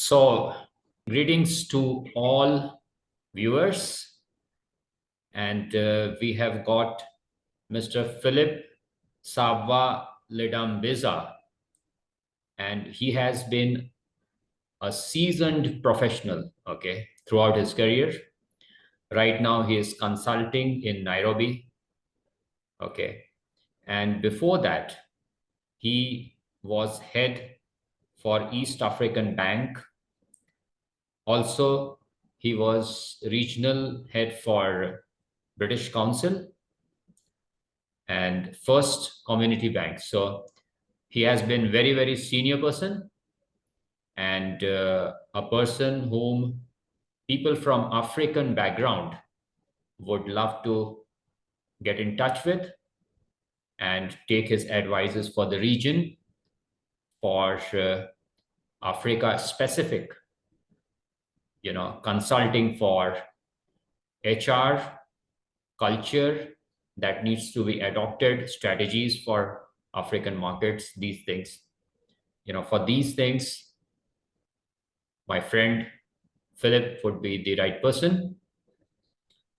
So, greetings to all viewers, and we have got Mr. Philip Savva Ledambeza, and he has been a seasoned professional, okay, throughout his career. Right now, he is consulting in Nairobi, okay, and before that, he was head for East African Bank. Also, he was regional head for British Council and First Community Bank. So he has been very, very senior person and a person whom people from African background would love to get in touch with and take his advices for the region, for Africa specific, consulting for HR, culture that needs to be adopted, strategies for African markets, these things. For these things, my friend Philip would be the right person.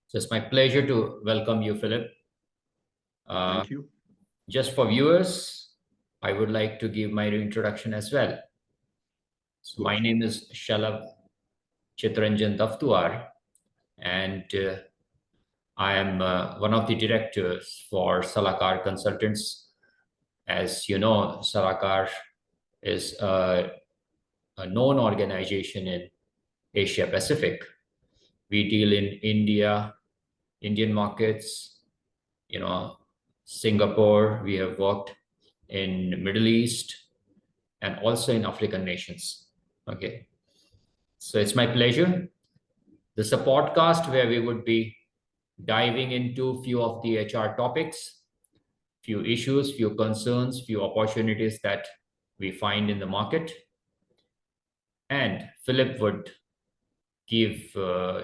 So it's my pleasure to welcome you, Philip. Thank you. Just for viewers, I would like to give my introduction as well. So my name is Shalav Chitranjan Daftuar, and I am one of the directors for Salakar Consultants. As you know, Salakar is a known organization in Asia Pacific. We deal in India, Indian markets, Singapore. We have worked in Middle East and also in African nations. Okay. So it's my pleasure. This is a podcast where we would be diving into few of the HR topics, few issues, few concerns, few opportunities that we find in the market. And Philip would give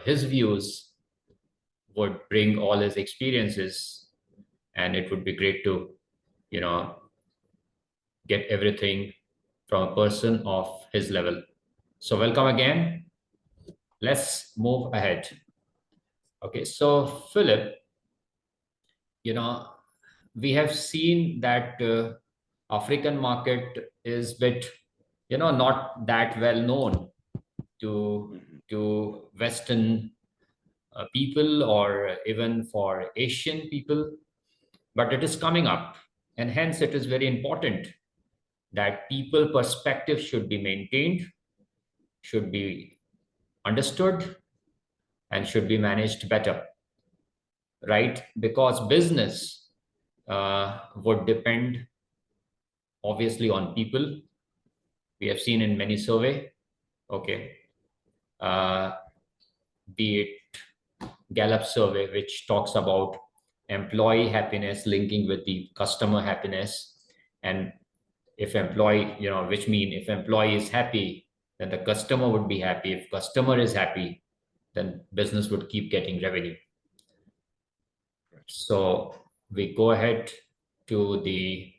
his views, would bring all his experiences, and it would be great to, get everything from a person of his level. So welcome again. Let's move ahead. Okay, so Philip, we have seen that African market is bit, not that well known to Western people or even for Asian people, but it is coming up, and hence it is very important that people perspective should be maintained, should be understood, and should be managed better, right? Because business would depend obviously on people. We have seen in many survey, okay, be it Gallup survey, which talks about employee happiness linking with the customer happiness. And if employee, which mean if employee is happy, then the customer would be happy. If customer is happy, then business would keep getting revenue. So we go ahead to the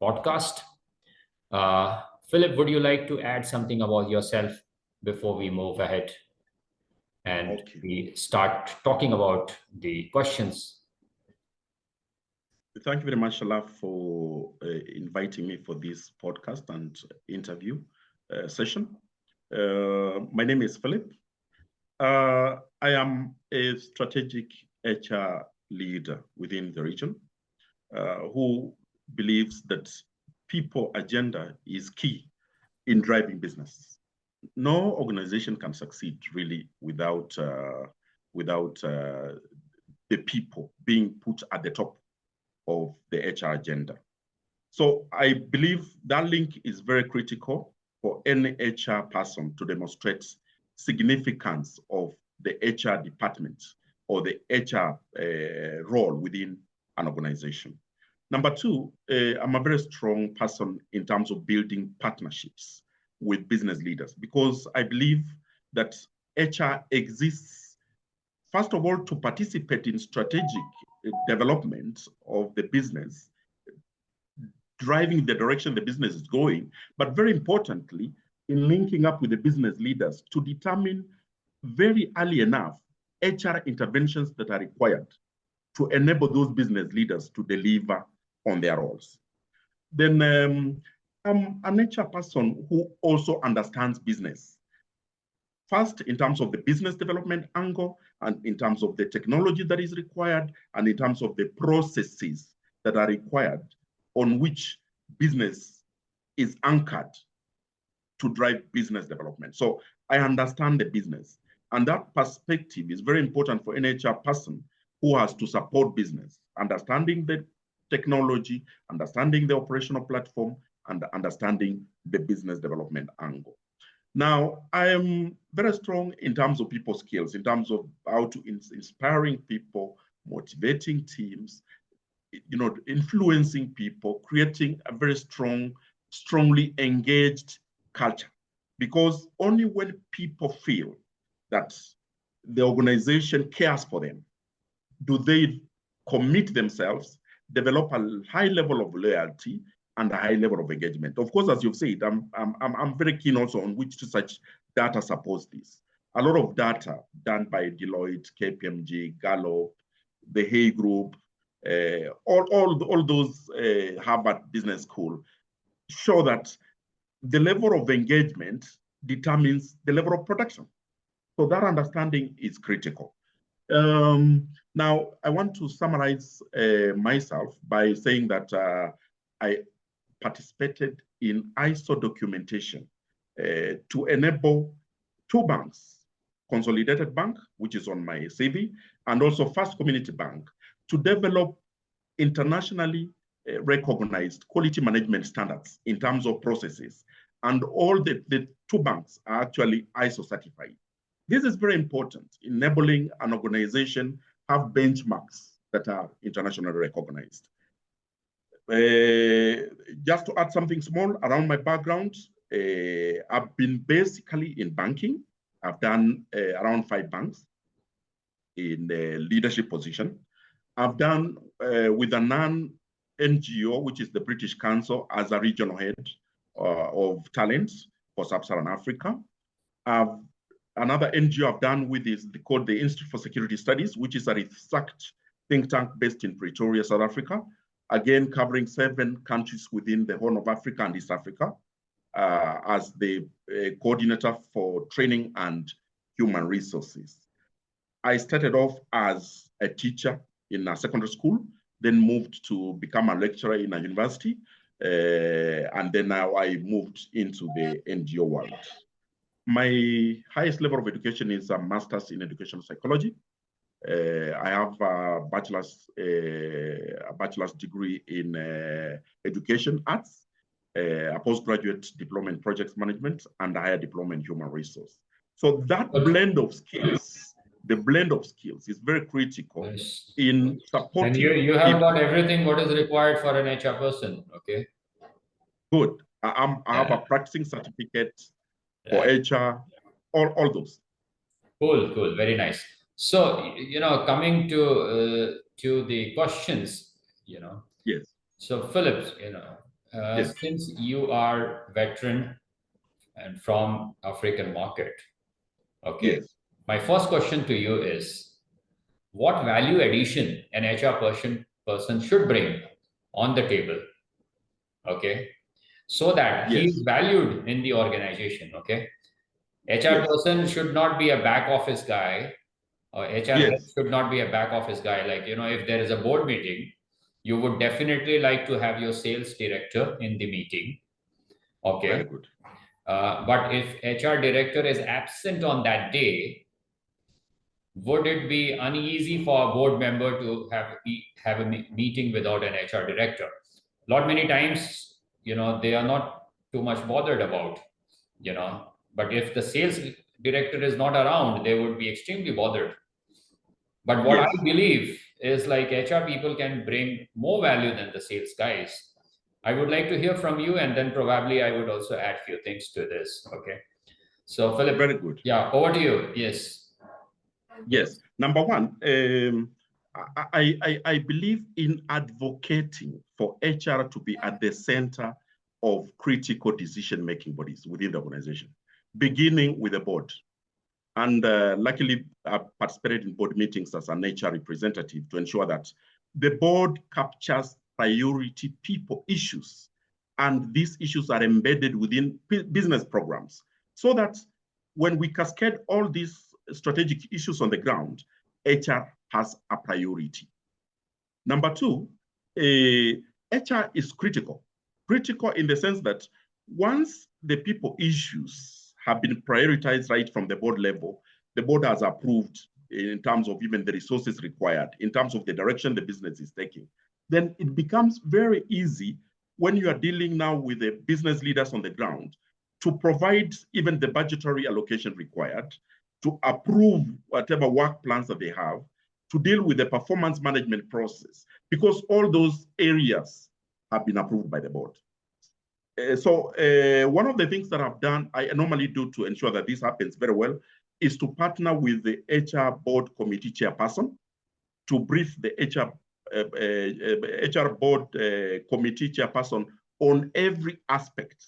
podcast. Philip, would you like to add something about yourself before we move ahead and we start talking about the questions? Thank you very much, Shalav, for inviting me for this podcast and interview session. My name is Philip. I am a strategic HR leader within the region who believes that people agenda is key in driving business. No organization can succeed really without the people being put at the top of the HR agenda. So I believe that link is very critical for any HR person to demonstrate significance of the HR department or the HR role within an organization. Number two, I'm a very strong person in terms of building partnerships with business leaders because I believe that HR exists, first of all, to participate in strategic development of the business, driving the direction the business is going, but very importantly, in linking up with the business leaders to determine very early enough HR interventions that are required to enable those business leaders to deliver on their roles. Then I'm an HR person who also understands business. First, in terms of the business development angle, and in terms of the technology that is required, and in terms of the processes that are required on which business is anchored to drive business development. So I understand the business. And that perspective is very important for an HR person who has to support business, understanding the technology, understanding the operational platform, and understanding the business development angle. Now, I am very strong in terms of people skills, in terms of how to inspiring people, motivating teams, influencing people, creating a very strongly engaged culture. Because only when people feel that the organization cares for them, do they commit themselves, develop a high level of loyalty and a high level of engagement. Of course, as you've said, I'm very keen also on which research data supports this. A lot of data done by Deloitte, KPMG, Gallup, the Hay Group, all those Harvard Business School show that the level of engagement determines the level of production. So that understanding is critical. Now, I want to summarize myself by saying that I participated in ISO documentation to enable two banks, Consolidated Bank, which is on my CV, and also First Community Bank, to develop internationally recognized quality management standards in terms of processes. And all the two banks are actually ISO certified. This is very important, enabling an organization have benchmarks that are internationally recognized. Just to add something small around my background, I've been basically in banking. I've done around 5 banks in the leadership position. I've done with a non-NGO, which is the British Council, as a regional head of talent for Sub-Saharan Africa. Another NGO I've done with is called the Institute for Security Studies, which is a research think tank based in Pretoria, South Africa, again covering 7 countries within the Horn of Africa and East Africa as the coordinator for training and human resources. I started off as a teacher in a secondary school, then moved to become a lecturer in a university, and then now I moved into the NGO world. My highest level of education is a master's in educational psychology. I have a bachelor's degree in education arts, a postgraduate diploma in project management, and a higher diploma in human resource. So that blend of skills, is very critical in supporting. And you have got everything what is required for an HR person, okay? Good. I have a practicing certificate for HR, all those. Cool, very nice. So, coming to the questions, Yes. So, Philip, Yes. since you are veteran and from African market, okay, Yes. my first question to you is, what value addition an HR person should bring on the table, okay, so that he is valued in the organization, okay? HR person should not be a back office guy, or HR head should not be a back office guy. Like, if there is a board meeting, you would definitely like to have your sales director in the meeting, okay? Very good. But if HR director is absent on that day, would it be uneasy for a board member to have a meeting without an HR director? Many times, they are not too much bothered about, but if the sales director is not around, they would be extremely bothered. But what I believe is, like, HR people can bring more value than the sales guys. I would like to hear from you, and then probably I would also add a few things to this. Okay. So, Philip. Very good. Yeah, over to you. Yes. Yes. Number one, I believe in advocating for HR to be at the center of critical decision-making bodies within the organization, beginning with the board. And luckily, I participated in board meetings as an HR representative to ensure that the board captures priority people issues. And these issues are embedded within business programs so that when we cascade all these strategic issues on the ground, HR has a priority. Number two, HR is critical. Critical in the sense that once the people issues have been prioritized right from the board level, the board has approved in terms of even the resources required, in terms of the direction the business is taking, then it becomes very easy when you are dealing now with the business leaders on the ground to provide even the budgetary allocation required, to approve whatever work plans that they have, to deal with the performance management process, because all those areas have been approved by the board. So one of the things that I've done, I normally do to ensure that this happens very well, is to partner with the HR board committee chairperson to brief the HR board committee chairperson on every aspect,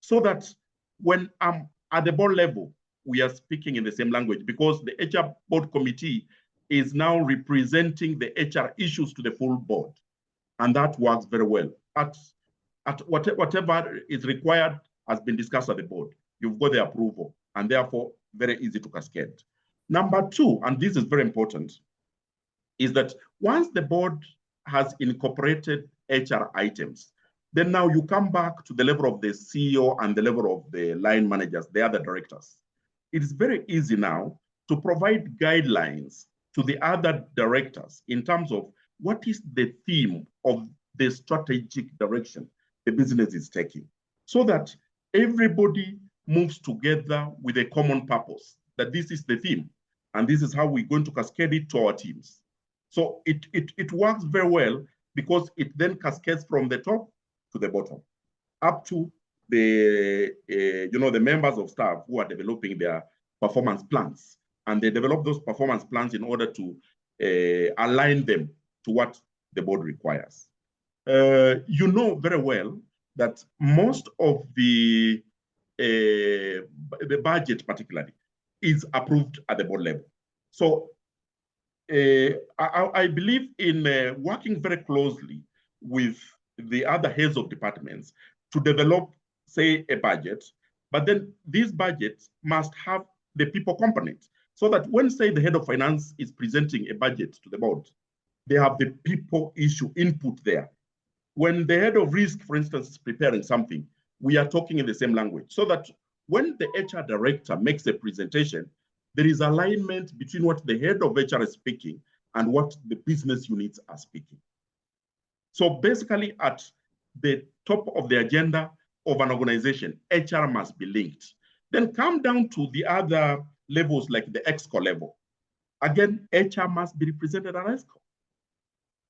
so that when I'm at the board level, we are speaking in the same language, because the HR board committee is now representing the HR issues to the full board. And that works very well. At whatever is required has been discussed at the board. You've got the approval, and therefore very easy to cascade. Number two, and this is very important, is that once the board has incorporated HR items, then now you come back to the level of the CEO and the level of the line managers, the other directors. It is very easy now to provide guidelines to the other directors in terms of what is the theme of the strategic direction the business is taking, so that everybody moves together with a common purpose, that this is the theme, and this is how we're going to cascade it to our teams. So it works very well, because it then cascades from the top to the bottom, up to the the members of staff who are developing their performance plans, and they develop those performance plans in order to align them to what the board requires. You know very well that most of the budget, particularly, is approved at the board level. So I believe in working very closely with the other heads of departments to develop, say, a budget, but then these budgets must have the people component, so that when, say, the head of finance is presenting a budget to the board, they have the people issue input there. When the head of risk, for instance, is preparing something, we are talking in the same language, so that when the HR director makes a presentation, there is alignment between what the head of HR is speaking and what the business units are speaking. So basically, at the top of the agenda of an organization, HR must be linked. Then come down to the other levels, like the ExCo level. Again, HR must be represented at ExCo.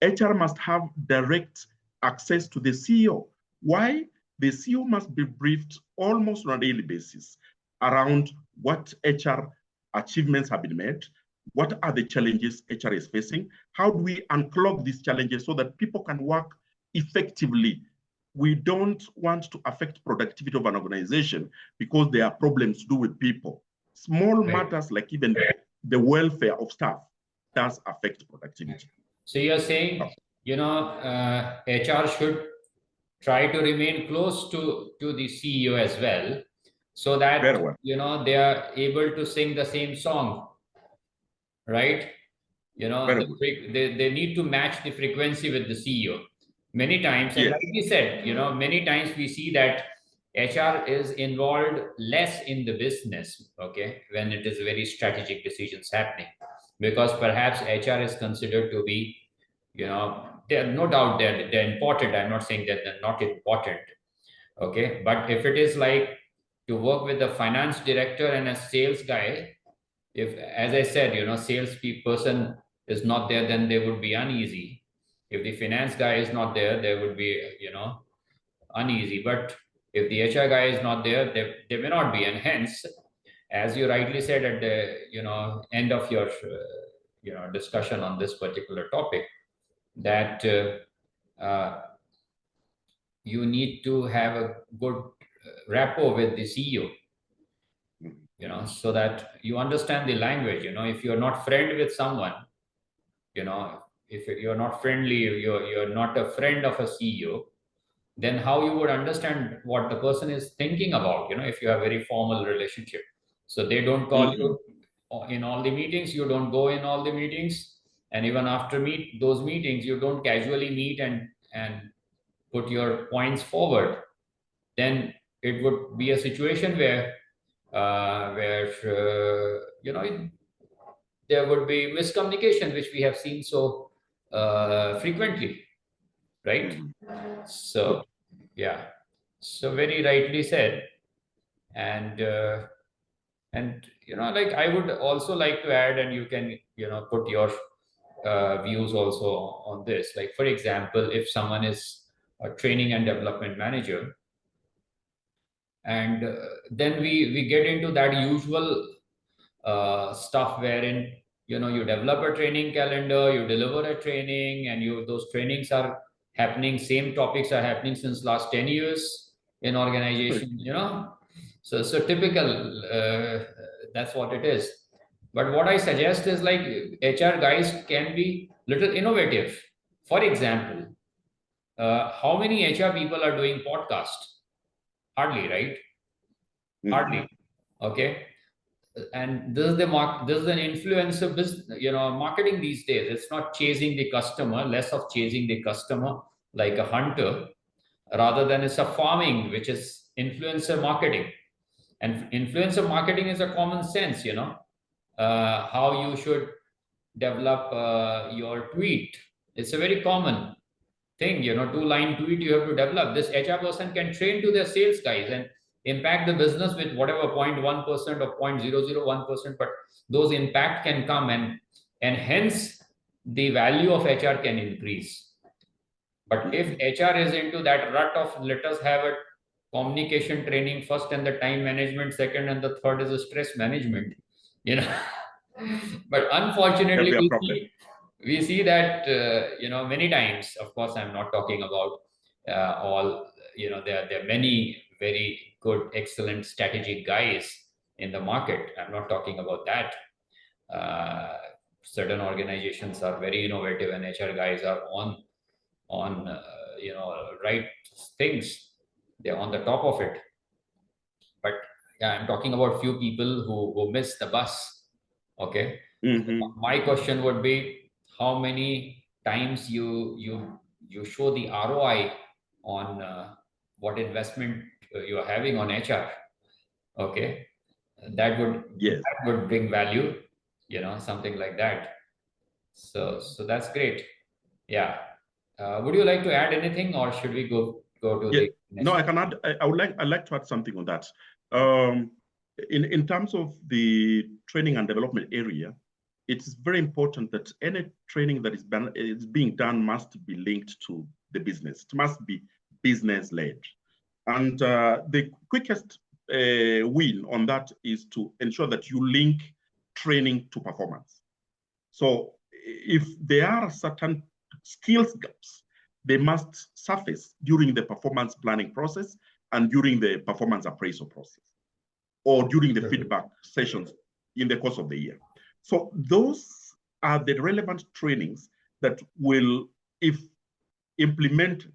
HR must have direct access to the CEO. Why? The CEO must be briefed almost on a daily basis around what HR achievements have been made, what are the challenges HR is facing, how do we unclog these challenges so that people can work effectively. We don't want to affect productivity of an organization because there are problems to do with people. Small matters like even the welfare of staff does affect productivity. So you're saying, HR should try to remain close to the CEO as well, so that, they are able to sing the same song, right? They need to match the frequency with the CEO. Many times, and like we said, many times we see that HR is involved less in the business, okay, when it is very strategic decisions happening, because perhaps HR is considered to be, they're no doubt they're important. I'm not saying that they're not important, okay, but if it is like to work with the finance director and a sales guy, if, as I said, sales person is not there, then they would be uneasy. If the finance guy is not there, they would be, uneasy. But if the HR guy is not there, they may not be. And hence, as you rightly said at the, end of your, discussion on this particular topic, that you need to have a good rapport with the CEO, so that you understand the language. If you're not friend with someone, if you're not friendly, you're not a friend of a CEO, then how you would understand what the person is thinking about, if you have very formal relationship. So they don't call Mhm. you in all the meetings, you don't go in all the meetings, and even after those meetings, you don't casually meet and put your points forward. Then it would be a situation where there would be miscommunication, which we have seen so frequently, right? Mhm. So Good. yeah, so very rightly said. And like, I would also like to add, and you can put your views also on this. Like, for example, if someone is a training and development manager, and then we get into that usual stuff wherein you develop a training calendar, you deliver a training, and those trainings are happening, same topics are happening since last 10 years in organization. So typical, that's what it is. But what I suggest is, like, HR guys can be little innovative. For example, how many HR people are doing podcast? Hardly, right? Mhm. Hardly. Okay. And this is an influencer business, marketing these days. It's not chasing the customer, less of chasing the customer like a hunter, rather than it's a farming, which is influencer marketing. And influencer marketing is a common sense, how you should develop your tweet. It's a very common thing, two-line tweet you have to develop. This HR person can train to their sales guys and impact the business with whatever 0.1% or 0.001%, but those impact can come, and hence the value of HR can increase. But if Mhm. HR is into that rut of, let us have a communication training first, and the time management second, and the third is a stress management, you know. But There'll unfortunately, be a we problem. see we see that many times. Of course, I'm not talking about all. There are many very good, excellent strategic guys in the market. I'm not talking about that. Uh, Certain organizations are very innovative, and HR guys are on right things. They're on the top of it. But yeah, I'm talking about few people who miss the bus. Okay. Mhm. My question would be, how many times you show the ROI on what investment you are having on HR. Okay. Yes. That would bring value, something like that. So that's great. Yeah. Would you like to add anything, or should we go to Yeah. the No, next I can add. one? I'd like to add something on that. Um, in terms of the training and development area, it's very important that any training that is being done must be linked to the business. It must be business led, and the quickest win on that is to ensure that you link training to performance. So if there are certain skills gaps, they must surface during the performance planning process and during the performance appraisal process, or during the Absolutely. feedback sessions in the course of the year. So those are the relevant trainings that will, if implemented,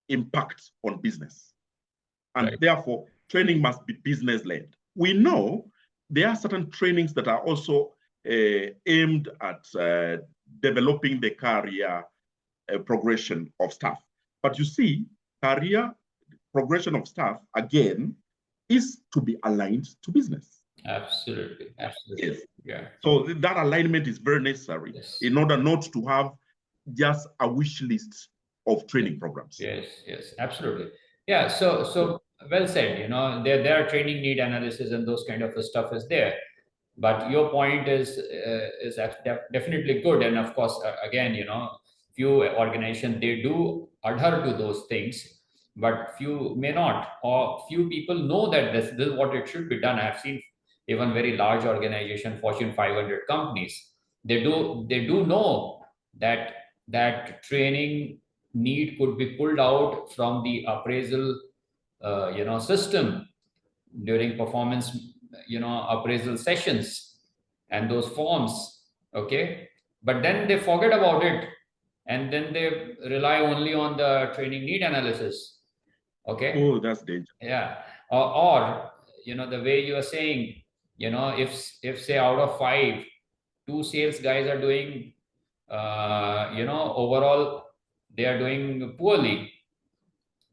impact on business. And Right. therefore, training must be business led. We know there are certain trainings that are also aimed at developing the career progression of staff. But you see, career progression of staff, again, is to be aligned to business. Absolutely. Yes. Absolutely. Yeah. So that alignment is very necessary Yes. in order not to have just a wish list of Yes. training programs. Yes. Yes. Absolutely. Yeah. So well said. There are training need analysis and those kind of stuff is there. But your point is definitely good. And of course, again, few organizations, they do adhere to those things, but few may not, or few people know that this is what it should be done. I have seen even very large organization, Fortune 500 companies, they do know that training need could be pulled out from the appraisal, system during performance, appraisal sessions and those forms. Okay, but then they forget about it, and then they rely only on the training need analysis. Okay. Oh, that's dangerous. Yeah. Or the way you are saying, if say out of five, two sales guys are doing, overall they are doing poorly,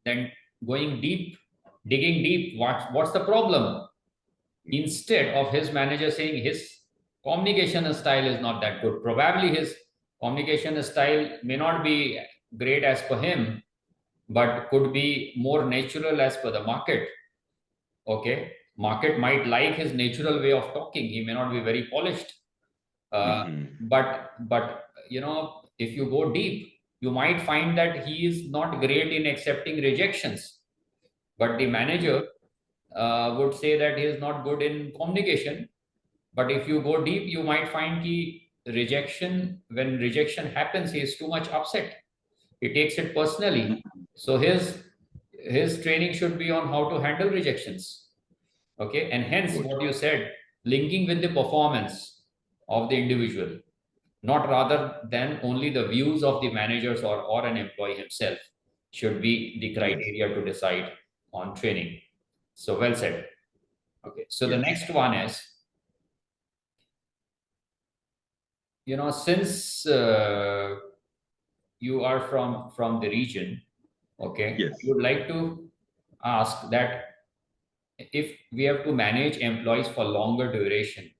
then going deep, digging deep, what's the problem? Instead of his manager saying his communication style is not that good, probably his communication style may not be great as per him, but could be more natural as per the market. Okay, market might like his natural way of talking, he may not be very polished. But if you go deep, you might find that he is not great in accepting rejections, but the manager would say that he is not good in communication. But if you go deep, you might find he rejection, when rejection happens, he is too much upset, he takes it personally. So his training should be on how to handle rejections. Okay, and hence Good. what you said, linking with the performance of the individual, not rather than only the views of the managers or an employee himself, should be the Yes. criteria to decide on training. So well said. Okay, so the Yes. next one is, since you are from the region, okay, Yes. I would like to ask that if we have to manage employees for longer duration,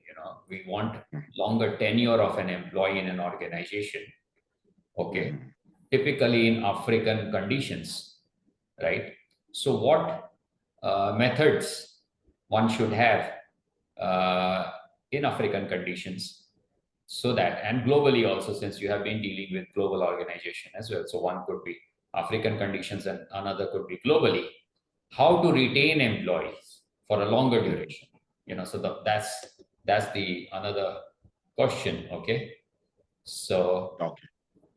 we want longer tenure of an employee in an organization. Okay, typically in African conditions, right? So what methods one should have uh, in African conditions, so that, and globally also, since you have been dealing with global organization as well, so one could be African conditions and another could be globally, how to retain employees for a longer duration, so that's the another question. Okay, so Okay.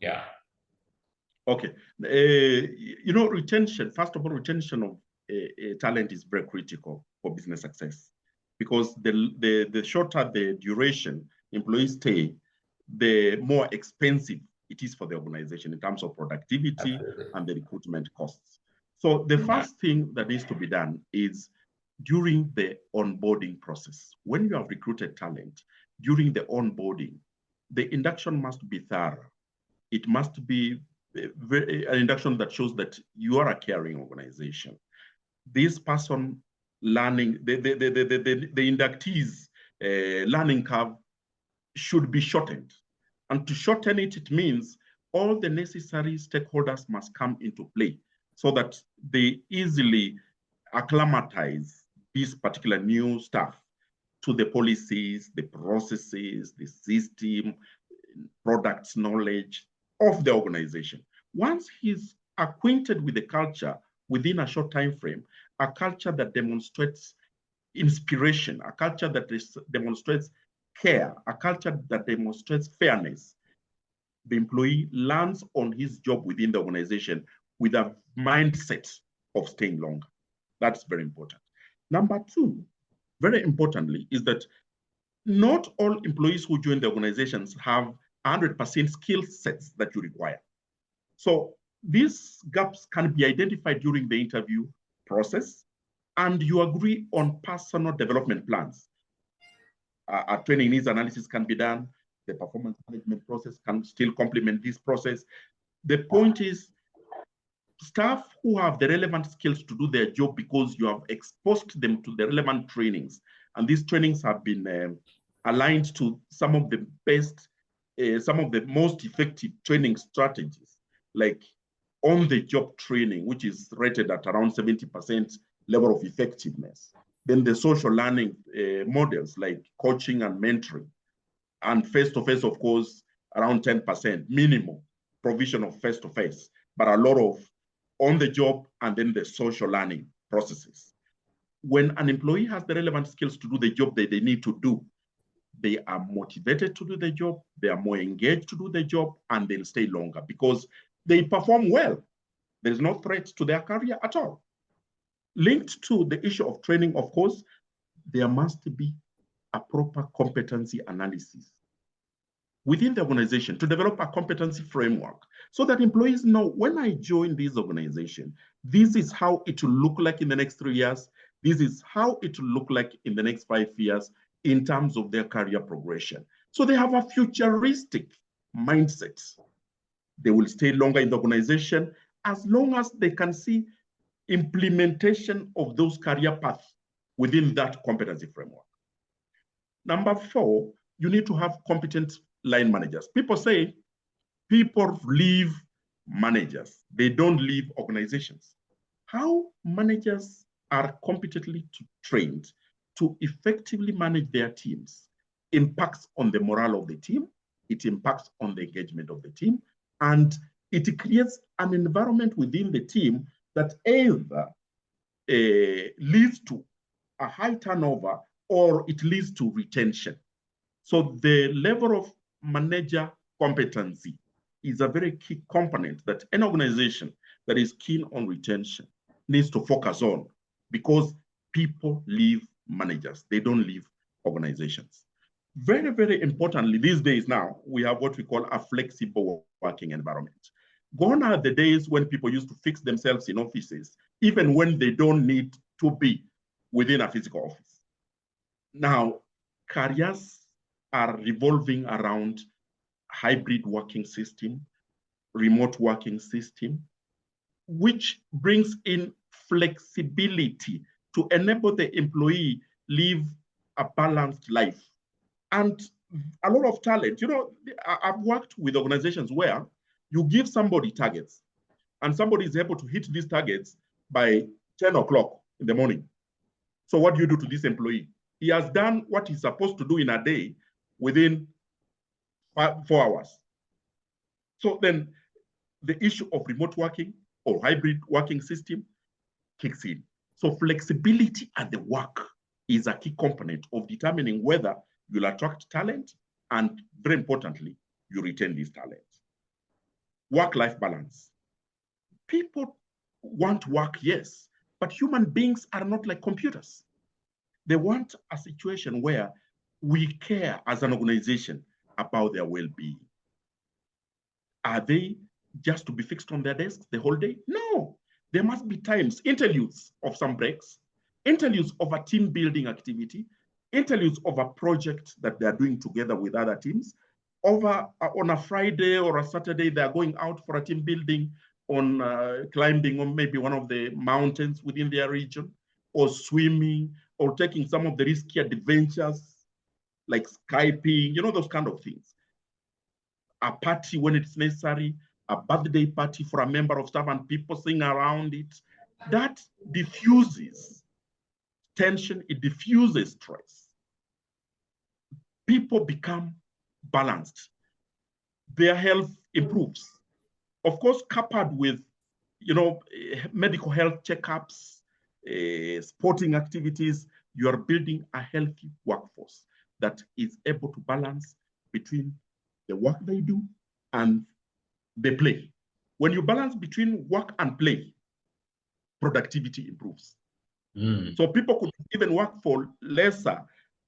yeah. Okay. Retention, first of all, retention of talent is very critical for business success, because the shorter the duration employees stay, the more expensive it is for the organization in terms of productivity Absolutely. and the recruitment costs. So the first thing that needs to be done is during the onboarding process. When you have recruited talent, during the onboarding, the induction must be thorough. It must be an induction that shows that you are a caring organization. This person learning, the inductees learning curve should be shortened. And to shorten it, it means all the necessary stakeholders must come into play so that they easily acclimatize this particular new stuff to the policies, the processes, the system, products knowledge of the organization. Once he's acquainted with the culture within a short time frame, a culture that demonstrates inspiration, a culture that demonstrates care, a culture that demonstrates fairness, the employee lands on his job within the organization with a mindset of staying longer. That's very important. Number two, very importantly, is that not all employees who join the organizations have 100% skill sets that you require. So these gaps can be identified during the interview process, and you agree on personal development plans. A training needs analysis can be done. The performance management process can still complement this process. The point is, staff who have the relevant skills to do their job because you have exposed them to the relevant trainings, and these trainings have been aligned to some of the best, some of the most effective training strategies, like on-the-job training, which is rated at around 70% level of effectiveness. Then the social learning models like coaching and mentoring, and face-to-face, of course, around 10% minimum provision of face-to-face, but a lot of on the job and then the social learning processes. When an employee has the relevant skills to do the job that they need to do, they are motivated to do the job, they are more engaged to do the job, and they'll stay longer because they perform well. There is no threat to their career at all. Linked to the issue of training, of course, there must be a proper competency analysis within the organization to develop a competency framework so that employees know, when I join this organization, this is how it will look like in the next 3 years. This is how it will look like in the next 5 years in terms of their career progression. So they have a futuristic mindset. They will stay longer in the organization as long as they can see implementation of those career paths within that competency framework. Number 4, you need to have competent line managers. People say people leave managers, they don't leave organizations. How managers are competently trained to effectively manage their teams impacts on the morale of the team, it impacts on the engagement of the team, and it creates an environment within the team that either leads to a high turnover or it leads to retention. So the level of manager competency is a very key component that an organization that is keen on retention needs to focus on, because people leave managers, they don't leave organizations. Very, very importantly, these days now, we have what we call a flexible working environment. Gone are the days when people used to fix themselves in offices, even when they don't need to be within a physical office. Now, careers are revolving around hybrid working system, remote working system, which brings in flexibility to enable the employee live a balanced life. And a lot of talent, I've worked with organizations where you give somebody targets and somebody is able to hit these targets by 10 o'clock in the morning. So what do you do to this employee? He has done what he's supposed to do in a day within 4 hours. So then the issue of remote working or hybrid working system kicks in. So flexibility at the work is a key component of determining whether you'll attract talent and, very importantly, you retain these talents. Work-life balance. People want work, yes, but human beings are not like computers. They want a situation where we care as an organization about their well-being. Are they just to be fixed on their desks the whole day? No. There must be times, interludes of some breaks, interludes of a team building activity, interludes of a project that they are doing together with other teams. On a Friday or a Saturday, they are going out for a team building on climbing on maybe one of the mountains within their region, or swimming, or taking some of the risky adventures like Skyping, those kind of things. A party when it's necessary, a birthday party for a member of staff and people sing around it. That diffuses tension, it diffuses stress. People become balanced. Their health improves. Of course, coupled with, medical health checkups, sporting activities, you are building a healthy workforce that is able to balance between the work they do and the play. When you balance between work and play, productivity improves. So people could even work for lesser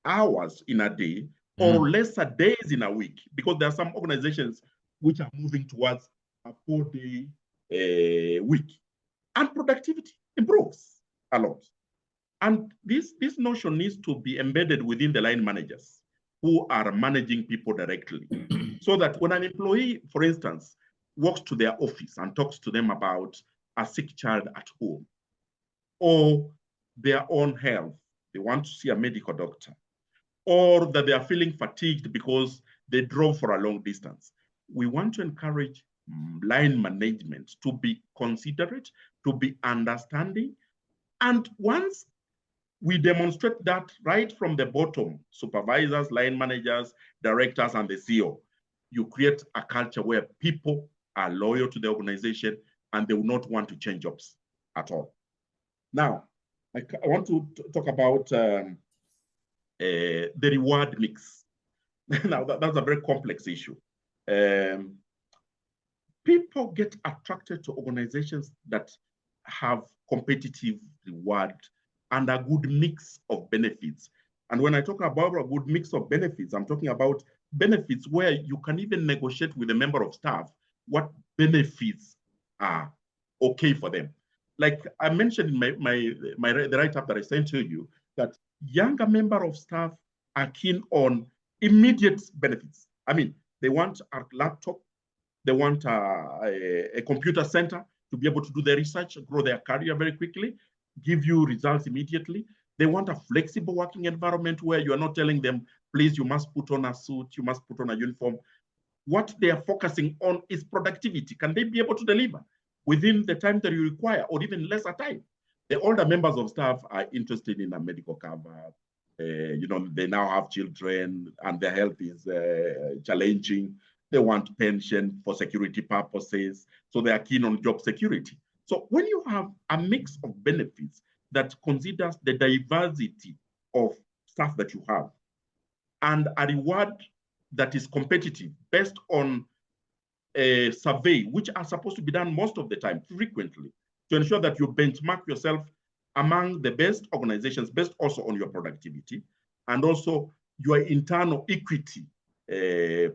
hours in a day or lesser days in a week, because there are some organizations which are moving towards a 4-day week. And productivity improves a lot. And this notion needs to be embedded within the line managers who are managing people directly. So that when an employee, for instance, walks to their office and talks to them about a sick child at home, or their own health, they want to see a medical doctor, or that they are feeling fatigued because they drove for a long distance, we want to encourage line management to be considerate, to be understanding. And once we demonstrate that right from the bottom, supervisors, line managers, directors, and the CEO, you create a culture where people are loyal to the organization and they will not want to change jobs at all. Now, I want to talk about the reward mix. Now, that's a very complex issue. people get attracted to organizations that have competitive reward and a good mix of benefits. And when I talk about a good mix of benefits, I'm talking about benefits where you can even negotiate with a member of staff what benefits are okay for them. Like I mentioned in the write-up that I sent to you, that younger member of staff are keen on immediate benefits. I mean, they want a laptop, they want a computer center to be able to do their research, grow their career very quickly, give you results immediately. They want a flexible working environment where you are not telling them, please, you must put on a suit, you must put on a uniform. What they are focusing on is productivity. Can they be able to deliver within the time that you require or even lesser time? The older members of staff are interested in a medical cover. They now have children and their health is challenging. They want pension for security purposes. So they are keen on job security. So when you have a mix of benefits that considers the diversity of staff that you have and a reward that is competitive based on a survey, which are supposed to be done most of the time, frequently, to ensure that you benchmark yourself among the best organizations based also on your productivity and also your internal equity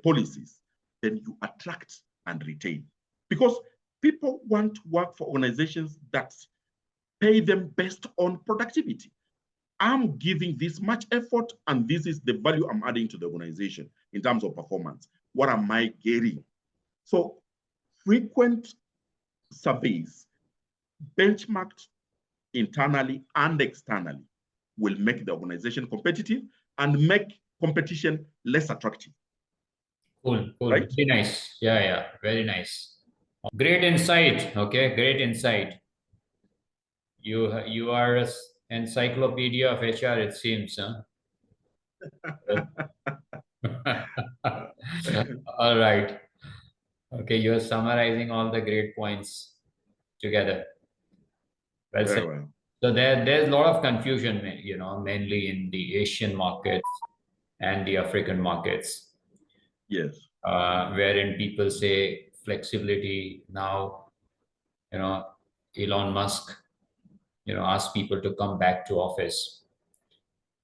policies, then you attract and retain. Because people want to work for organizations that pay them based on productivity. I'm giving this much effort, and this is the value I'm adding to the organization in terms of performance. What am I getting? So frequent surveys, benchmarked internally and externally, will make the organization competitive and make competition less attractive. Cool, cool. Right? Very nice. Yeah, very nice. Great insight. Okay, great insight. You are an encyclopedia of HR, it seems, huh? All right. Okay, you're summarizing all the great points together. Well said. Very well. So there's a lot of confusion, mainly in the Asian markets and the African markets, Yes. wherein people say flexibility now, Elon Musk, asks people to come back to office.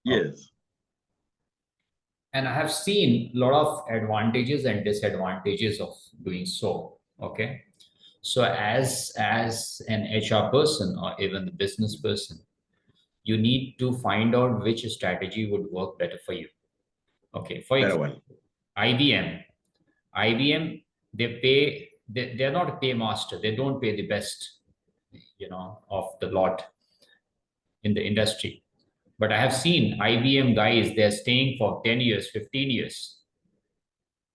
Yes. And I have seen a lot of advantages and disadvantages of doing so. Okay. So as an HR person or even the business person, you need to find out which strategy would work better for you. Okay. For Very example, well. IBM, they're not a paymaster. They don't pay the best, of the lot in the industry. But I have seen IBM guys, they're staying for 10 years, 15 years.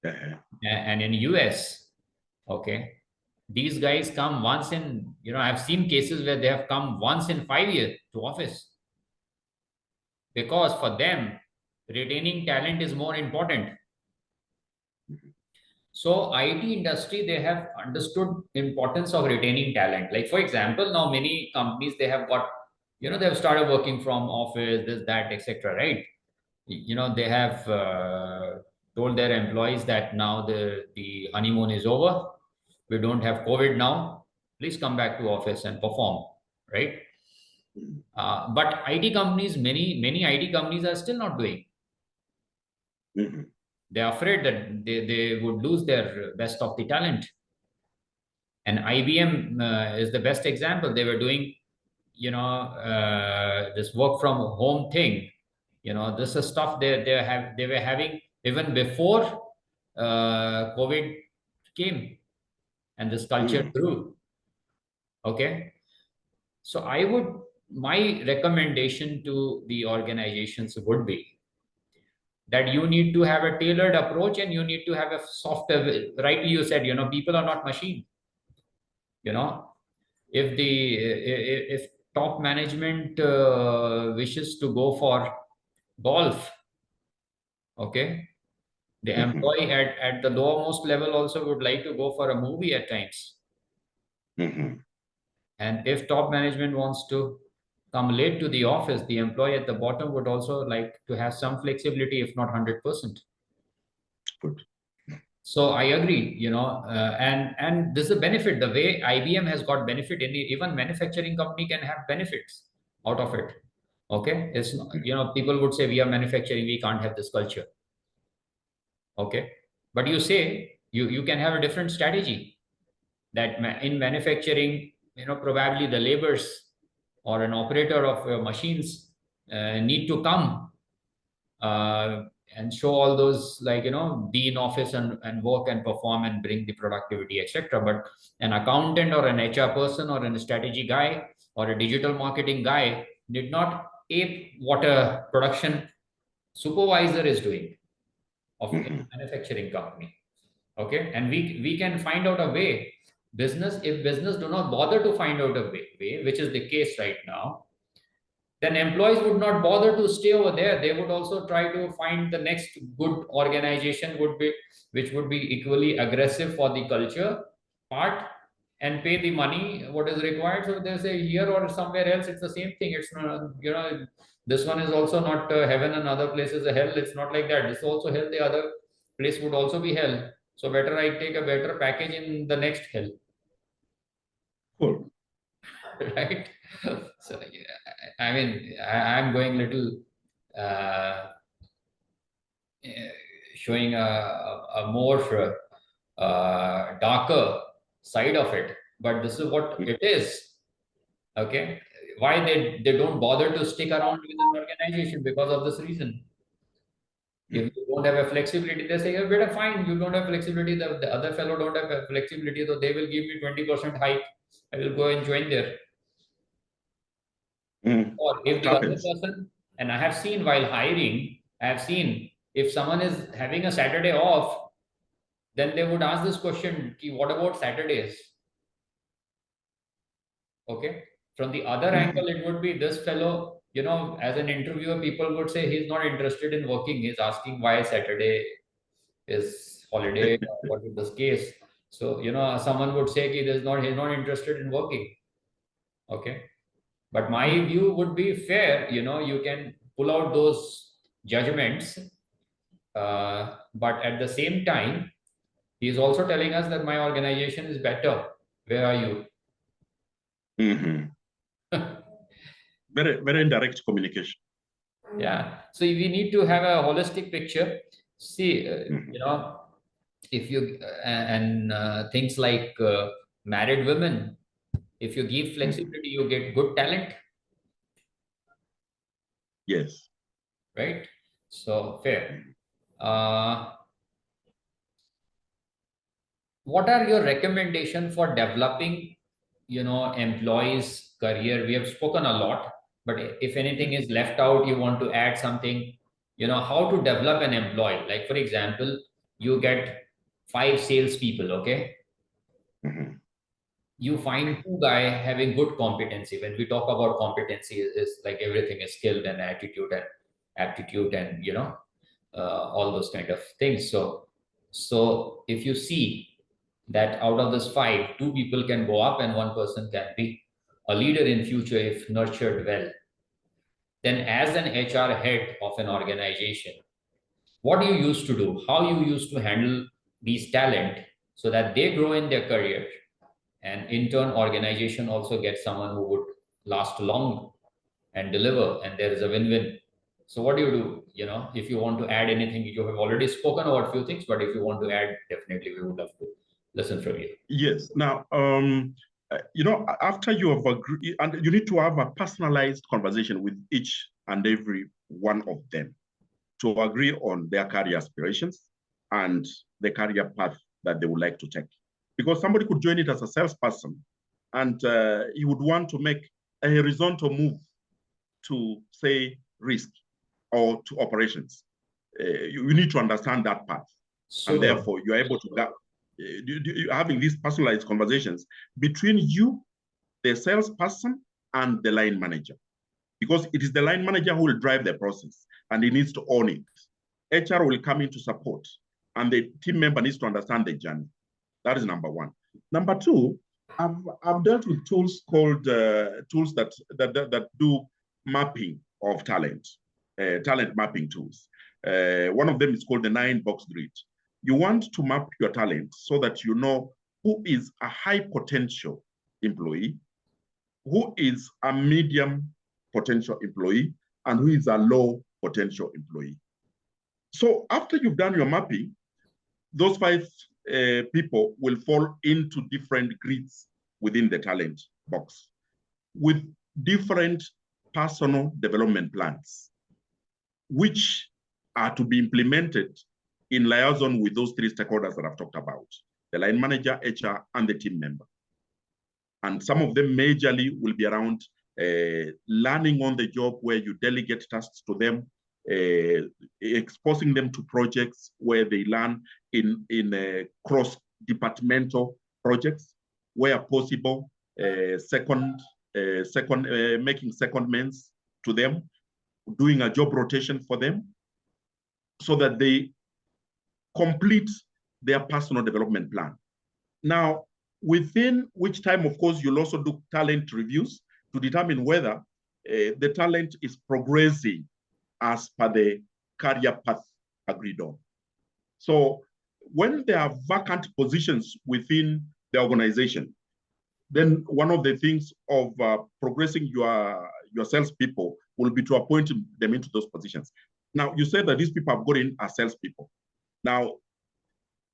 Uh-huh. And in US, okay, these guys come once in, I've seen cases where they have come once in 5 years to office. Because for them, retaining talent is more important. So IT industry, they have understood importance of retaining talent. Like for example, now many companies, they have got, they've started working from office, this, that, etc. Right? They have told their employees that now the honeymoon is over. We don't have COVID now. Please come back to office and perform. Right? But IT companies, many IT companies are still not doing. Mm-hmm. They're afraid that they would lose their best of the talent. And IBM is the best example. They were doing, this work from home thing. This is stuff they were having even before COVID came, and this culture grew. Okay, so my recommendation to the organizations would be that you need to have a tailored approach and you need to have a softer. Rightly you said, people are not machine. If top management wishes to go for golf, okay, the employee at the lowermost level also would like to go for a movie at times. And if top management wants to come late to the office, the employee at the bottom would also like to have some flexibility, if not 100%. Good. So I agree, and this is a benefit. The way IBM has got benefit, even manufacturing company can have benefits out of it. Okay, it's not, people would say we are manufacturing, we can't have this culture. Okay, but you say you can have a different strategy that in manufacturing, probably the laborers or an operator of machines need to come uh, and show all those, like, be in office and work and perform and bring the productivity, etc. But an accountant or an HR person or a strategy guy or a digital marketing guy did not ape what a production supervisor is doing of a manufacturing company. Okay, and we can find out a way. Business, if business do not bother to find out a way, which is the case right now, then employees would not bother to stay over there. They would also try to find the next good organization which would be equally aggressive for the culture part and pay the money what is required. So they say here or somewhere else, it's the same thing. It's not, this one is also not heaven and other places a hell. It's not like that. This is also hell. The other place would also be hell. So better I take a better package in the next hell. Cool. Right? So yeah, I mean, I'm going little uh, showing a more darker side of it, but this is what it is. Okay, why they don't bother to stick around with an organization? Because of this reason. If you don't have a flexibility, they say, "Yeah, better fine. You don't have flexibility. The other fellow don't have a flexibility, so they will give me 20% hike. I will go and join there." Or if It the other happens. person, and I have seen while hiring, I have seen if someone is having a Saturday off, then they would ask this question, "Ki, what about Saturdays?" Okay. From the other angle, it would be this fellow, as an interviewer, people would say he's not interested in working. He's asking why Saturday is holiday, or what is this case. So, someone would say he's not interested in working. Okay. But my view would be fair. You can pull out those judgments, but at the same time, he is also telling us that my organization is better. Where are you? Very, very indirect communication. Yeah. So we need to have a holistic picture. See, if you and things like married women, if you give flexibility, you get good talent, Yes. right? So fair. Uh, what are your recommendation for developing, employees career? We have spoken a lot, but if anything is left out, you want to add something, how to develop an employee. Like, for example, you get 5 salespeople. Okay, you find two guy having good competency. When we talk about competency, is like everything is skilled and attitude and aptitude and all those kind of things. So if you see that out of this five, two people can go up and one person can be a leader in future if nurtured well, then as an HR head of an organization, what you used to do, how you used to handle these talent so that they grow in their career, and in turn organization also gets someone who would last long and deliver, and there is a win-win. So what do? If you want to add anything, you have already spoken about a few things, but if you want to add, definitely we would love to listen from you. Yes. Now, after you have agreed, and you need to have a personalized conversation with each and every one of them to agree on their career aspirations and the career path that they would like to take. Because somebody could join it as a salesperson and he would want to make a horizontal move to, say, risk or to operations. You need to understand that path. And So therefore, you're able to having these personalized conversations between you, the salesperson, and the line manager. Because it is the line manager who will drive the process and he needs to own it. HR will come in to support, and the team member needs to understand the journey. That is number one. Number two, I've dealt with tools called tools that do mapping of talent mapping tools. One of them is called the 9-box grid. You want to map your talent so that you know who is a high potential employee, who is a medium potential employee, and who is a low potential employee. So after you've done your mapping, those five people will fall into different grids within the talent box with different personal development plans, which are to be implemented in liaison with those three stakeholders that I've talked about, the line manager, HR, and the team member. And some of them majorly will be around learning on the job, where you delegate tasks to them, exposing them to projects where they learn in cross-departmental projects where possible, making secondments to them, doing a job rotation for them so that they complete their personal development plan. Now, within which time, of course, you'll also do talent reviews to determine whether the talent is progressing as per the career path agreed on. So when there are vacant positions within the organization, then one of the things of progressing your salespeople will be to appoint them into those positions. Now, you said that these people have got in as salespeople. Now,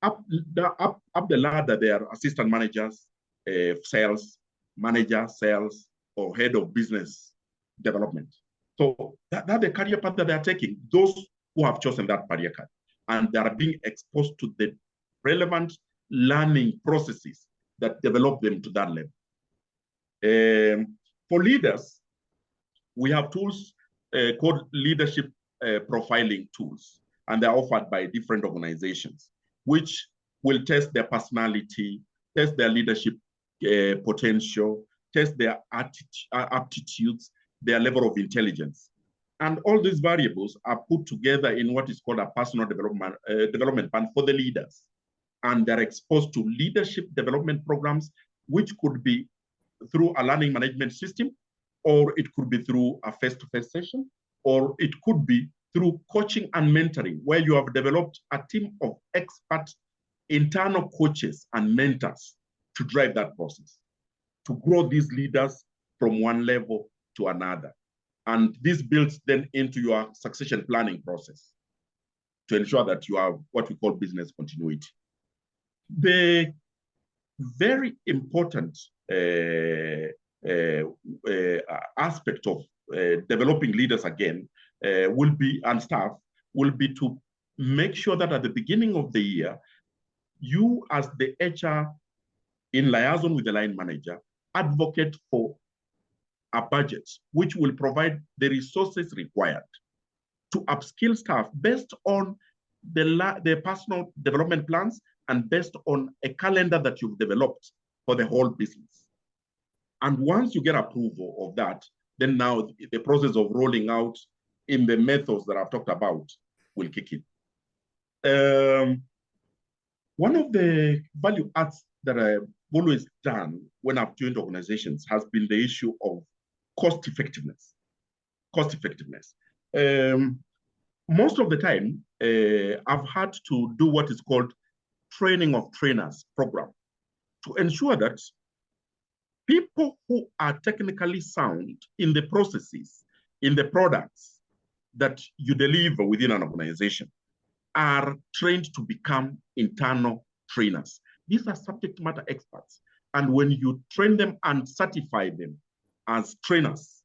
up the ladder, there are assistant managers, sales, manager, sales, or head of business development. So that's the career path that they are taking, those who have chosen that career path, and they are being exposed to the relevant learning processes that develop them to that level. For leaders, we have tools called leadership profiling tools, and they're offered by different organizations, which will test their personality, test their leadership potential, test their aptitudes, their level of intelligence. And all these variables are put together in what is called a personal development plan for the leaders. And they're exposed to leadership development programs, which could be through a learning management system, or it could be through a face-to-face session, or it could be through coaching and mentoring, where you have developed a team of expert internal coaches and mentors to drive that process, to grow these leaders from one level to another. And this builds then into your succession planning process to ensure that you have what we call business continuity. The very important aspect of developing leaders again will be, and staff, will be to make sure that at the beginning of the year, you as the HR in liaison with the line manager advocate for a budget which will provide the resources required to upskill staff based on the personal development plans and based on a calendar that you've developed for the whole business. And once you get approval of that, then now the process of rolling out in the methods that I've talked about will kick in. One of the value adds that I've always done when I've joined organizations has been the issue of cost effectiveness. Cost effectiveness. Most of the time, I've had to do what is called training of trainers program to ensure that people who are technically sound in the processes, in the products that you deliver within an organization are trained to become internal trainers. These are subject matter experts. And when you train them and certify them as trainers,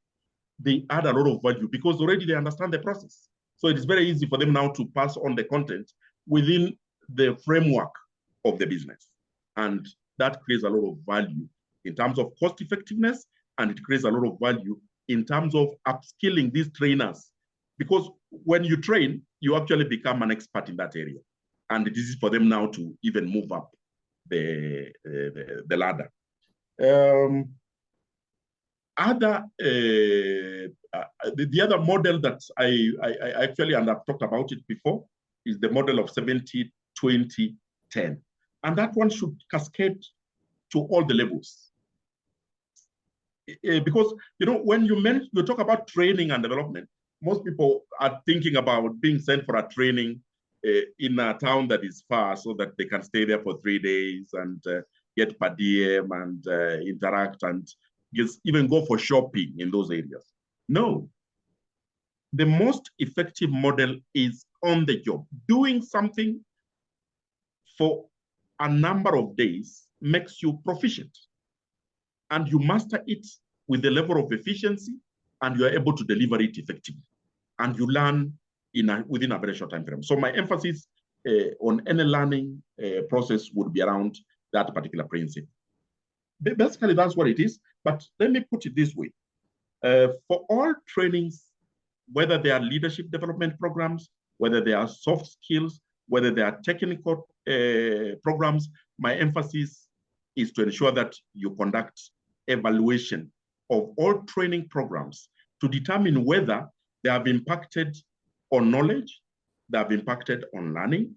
they add a lot of value because already they understand the process. So it is very easy for them now to pass on the content within the framework of the business. And that creates a lot of value in terms of cost effectiveness, and it creates a lot of value in terms of upskilling these trainers. Because when you train, you actually become an expert in that area. And this is for them now to even move up the ladder. The other model that I actually, and I've talked about it before, is the model of 70, 20, 10. And that one should cascade to all the levels. Because, you know, when you talk about training and development, most people are thinking about being sent for a training in a town that is far so that they can stay there for 3 days and get per diem and interact and just even go for shopping in those areas. No. The most effective model is on the job. Doing something for a number of days makes you proficient. And you master it with the level of efficiency, and you are able to deliver it effectively. And you learn within a very short time frame. So my emphasis on any learning process would be around that particular principle. Basically, that's what it is. But let me put it this way. For all trainings, whether they are leadership development programs, whether they are soft skills, whether they are technical programs, my emphasis is to ensure that you conduct evaluation of all training programs to determine whether they have impacted on knowledge, they have impacted on learning,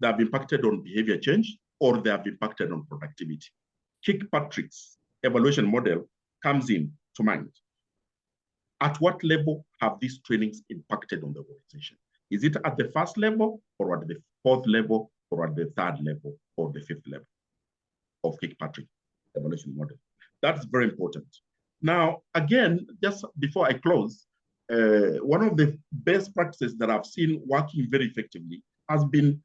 they have impacted on behavior change, or they have impacted on productivity. Kirkpatrick's evaluation model comes in to mind. At what level have these trainings impacted on the organization? Is it at the first level, or at the fourth level, or at the third level, or the fifth level of Kirkpatrick evaluation model? That's very important. Now, again, just before I close, one of the best practices that I've seen working very effectively has been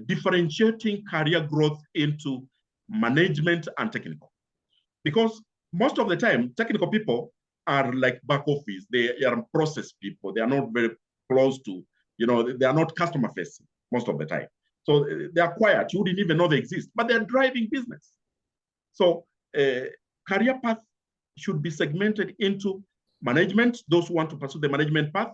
differentiating career growth into management and technical. Because most of the time, technical people are like back office. They are process people. They are not very close to, they are not customer facing most of the time. So they are quiet. You wouldn't even know they exist, but they're driving business. So career path should be segmented into management, those who want to pursue the management path,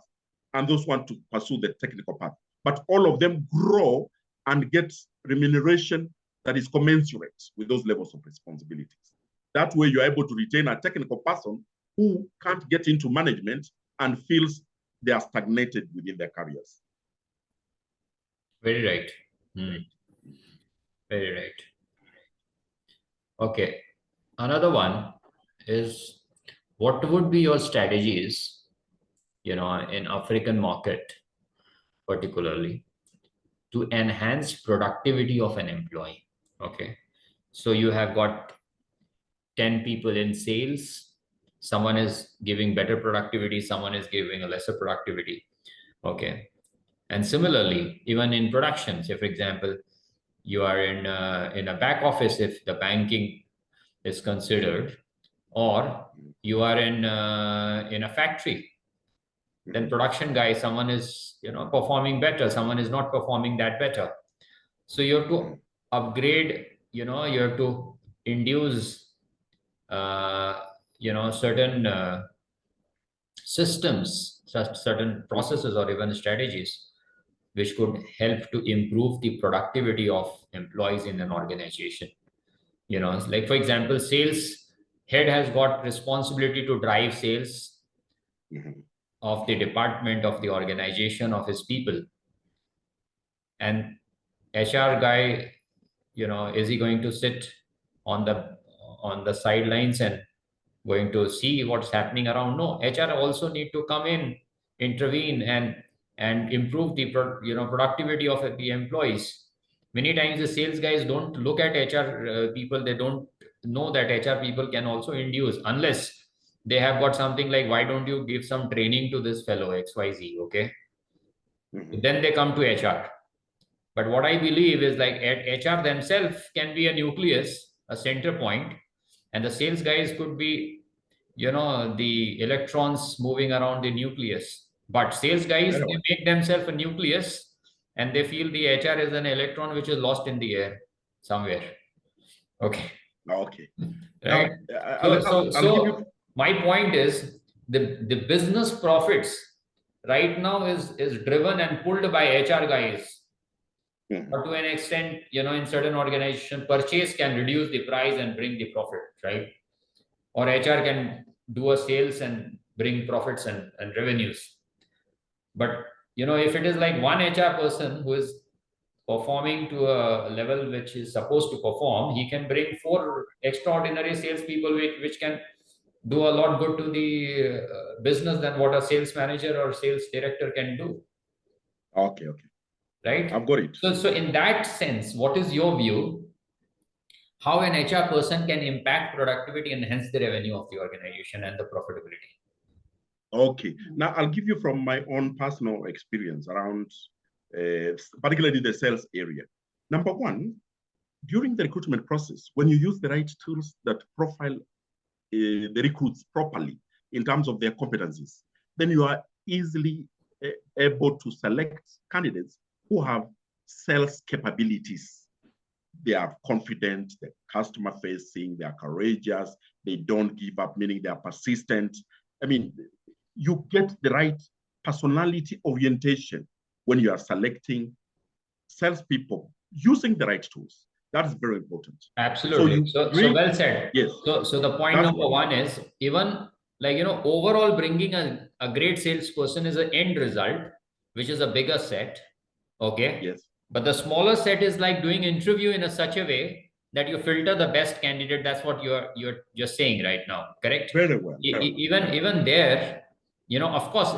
and those who want to pursue the technical path. But all of them grow and get remuneration that is commensurate with those levels of responsibilities. That way, you're able to retain a technical person who can't get into management and feels they are stagnated within their careers. Very right. Very right. Okay. Another one is, what would be your strategies, in African market, particularly, to enhance productivity of an employee? Okay. So you have got 10 people in sales. Someone is giving better productivity. Someone is giving a lesser productivity. Okay. And similarly, even in production, say, for example, you are in a back office, if the banking is considered, or you are in a factory, then production guy, someone is performing better, someone is not performing that better. So you have to upgrade, you have to induce certain systems, certain processes, or even strategies which could help to improve the productivity of employees in an organization. Like, for example, sales head has got responsibility to drive sales of the department, of the organization, of his people. And HR guy, is he going to sit on the sidelines and going to see what's happening around? No, HR also need to come in, intervene, and improve the productivity of the employees. Many times the sales guys don't look at HR people. They don't know that HR people can also induce, unless they have got something like, why don't you give some training to this fellow XYZ? Okay. Then they come to HR. But what I believe is, like, HR themselves can be a nucleus, a center point, and the sales guys could be, the electrons moving around the nucleus. But sales guys, they make themselves a nucleus, and they feel the HR is an electron which is lost in the air somewhere. Okay. Okay. Right. Now, so my point is, the business profits right now is driven and pulled by HR guys. But to an extent, in certain organization, purchase can reduce the price and bring the profit, right? Or HR can do a sales and bring profits and revenues. But, if it is like one HR person who is performing to a level which is supposed to perform, he can bring 4 extraordinary salespeople which can do a lot good to the business than what a sales manager or sales director can do. Okay, okay. right? I've got it. So in that sense, what is your view? How an HR person can impact productivity and hence the revenue of the organization and the profitability? Okay. Now I'll give you from my own personal experience around, particularly the sales area. Number one, during the recruitment process, when you use the right tools that profile the recruits properly in terms of their competencies, then you are easily able to select candidates who have sales capabilities. They are confident, they're customer facing, they are courageous, they don't give up, meaning they are persistent. I mean, you get the right personality orientation when you are selecting salespeople using the right tools. That is very important. So Absolutely. you So bring, well said. yes, So the point that's number one. one is, even like, overall bringing a great salesperson is an end result, which is a bigger set. Okay. Yes, But the smaller set is like doing interview in a such a way that you filter the best candidate. That's what you're just saying right now. Correct? very well, very well. Even there, of course,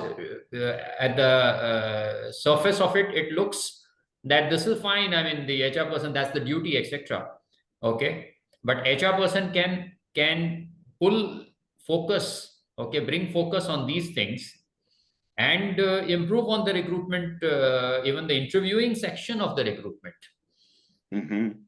at the surface of it, it looks that this is fine. I mean, the HR person, that's the duty, etc. Okay, but HR person can pull focus. Okay, bring focus on these things and improve on the recruitment, even the interviewing section of the recruitment.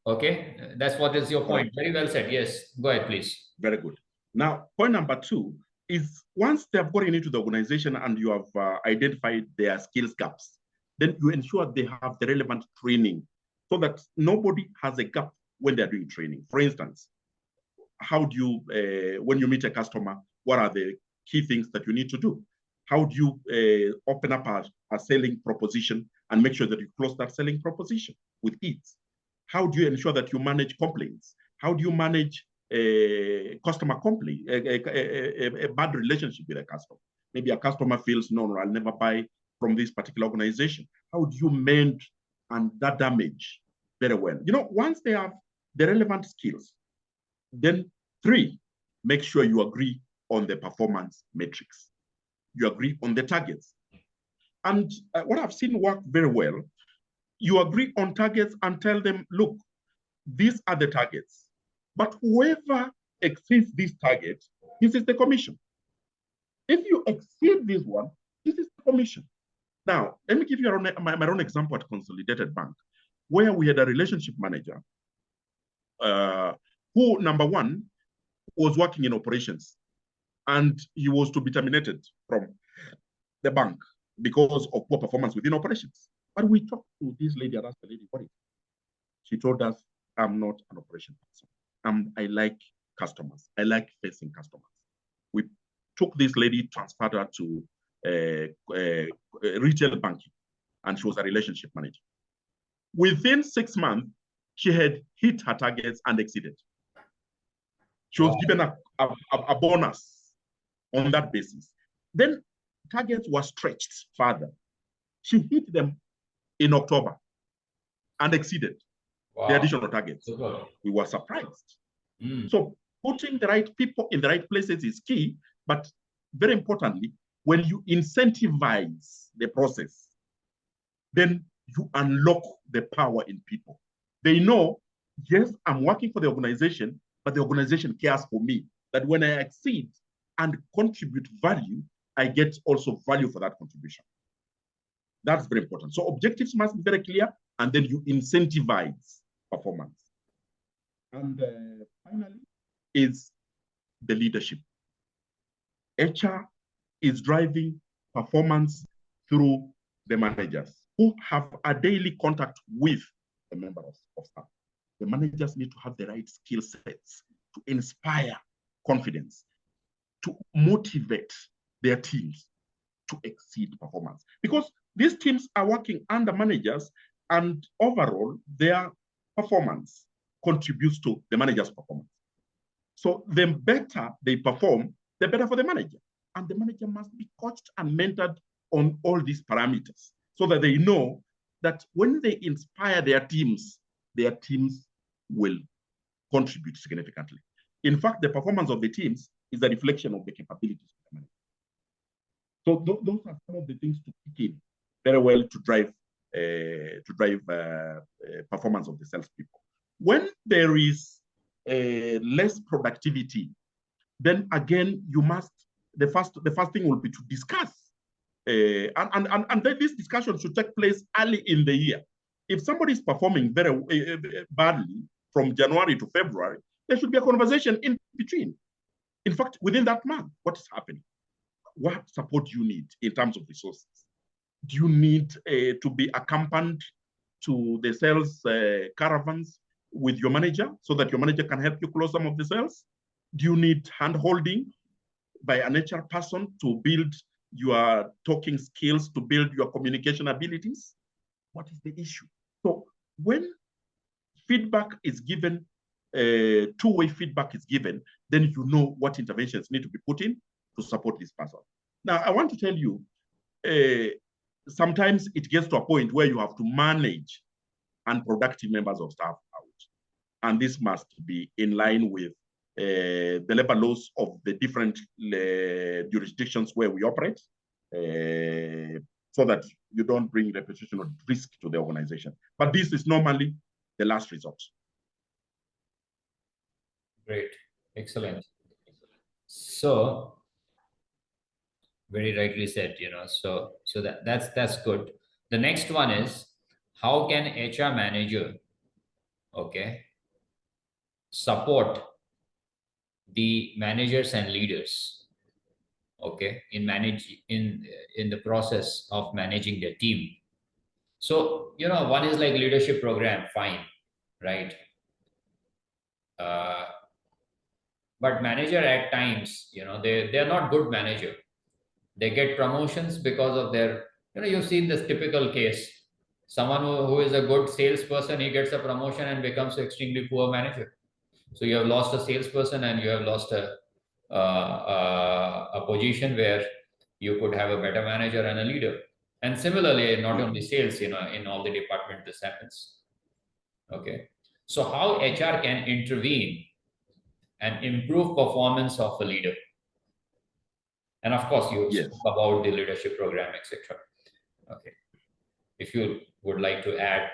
Okay, that's what is your point. Correct. Very well said. Yes, go ahead, please. Very good. Now, point number two is once they have gotten into the organization and you have identified their skills gaps, then you ensure they have the relevant training so that nobody has a gap when they're doing training. For instance, how do you, when you meet a customer, what are the key things that you need to do? How do you open up a selling proposition and make sure that you close that selling proposition with ease? How do you ensure that you manage complaints? How do you manage a customer complaint, a bad relationship with a customer? Maybe a customer feels, no, I'll never buy from this particular organization. How do you mend and that damage very well? Once they have the relevant skills, then three, make sure you agree on the performance metrics. You agree on the targets. And what I've seen work very well, you agree on targets and tell them, look, these are the targets. But whoever exceeds this target, this is the commission. If you exceed this one, this is the commission. Now, let me give you my own example at Consolidated Bank, where we had a relationship manager who, number one, was working in operations, and he was to be terminated from the bank because of poor performance within operations. But we talked to this lady and asked the lady, what is it? She told us, I'm not an operation person. I like customers. I like facing customers. We took this lady, transferred her to retail banking, and she was a relationship manager. Within 6 months, she had hit her targets and exceeded. She was given a bonus on that basis. Then targets were stretched further. She hit them in October and exceeded the additional targets. Super. We were surprised. So putting the right people in the right places is key, but very importantly, when you incentivize the process, then you unlock the power in people. They know, yes, I'm working for the organization, but the organization cares for me. That when I exceed and contribute value, I get also value for that contribution. That's very important. So objectives must be very clear, and then you incentivize performance. And finally, is the leadership. HR is driving performance through the managers who have a daily contact with the members of staff. The managers need to have the right skill sets to inspire confidence, to motivate their teams to exceed performance. Because these teams are working under managers, and overall, their performance contributes to the manager's performance. So the better they perform, the better for the manager. And the manager must be coached and mentored on all these parameters so that they know that when they inspire their teams will contribute significantly. In fact, the performance of the teams is a reflection of the capabilities of the manager. So those are some of the things to kick in very well to drive performance of the salespeople. When there is less productivity, then again you must the first thing will be to discuss, and then this discussion should take place early in the year. If somebody is performing very badly from January to February, there should be a conversation in between. In fact, within that month, what is happening? What support do you need in terms of resources? Do you need to be accompanied to the sales caravans with your manager so that your manager can help you close some of the sales? Do you need hand-holding by an HR person to build your talking skills, to build your communication abilities? What is the issue? So when feedback is given, two-way feedback is given, then you know what interventions need to be put in to support this person. Now, I want to tell you, sometimes it gets to a point where you have to manage unproductive members of staff out. And this must be in line with the labor laws of the different jurisdictions where we operate, so that you don't bring reputational risk to the organization. But this is normally the last resort. Great, excellent. So, very rightly said, so that's good. The next one is, how can HR manager, okay, support the managers and leaders, okay, in the process of managing their team? So, one is like leadership program, fine, right? But manager at times, they're not good manager. They get promotions because of their, you've seen this typical case. Someone who is a good salesperson, he gets a promotion and becomes an extremely poor manager. So you have lost a salesperson and you have lost a position where you could have a better manager and a leader. And similarly, not only sales, in all the departments, this happens. Okay. So how HR can intervene and improve performance of a leader? And of course, you spoke about the leadership program, etc. Okay. If you would like to add,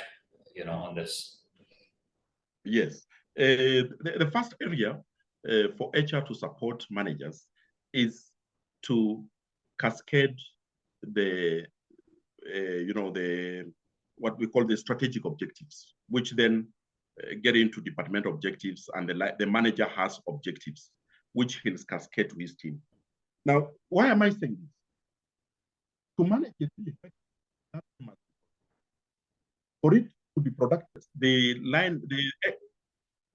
on this. Yes. The first area for HR to support managers is to cascade the, what we call the strategic objectives, which then get into department objectives, and the manager has objectives, which he'll cascade to his team. Now, why am I saying this? To manage it effectively, for it to be productive, the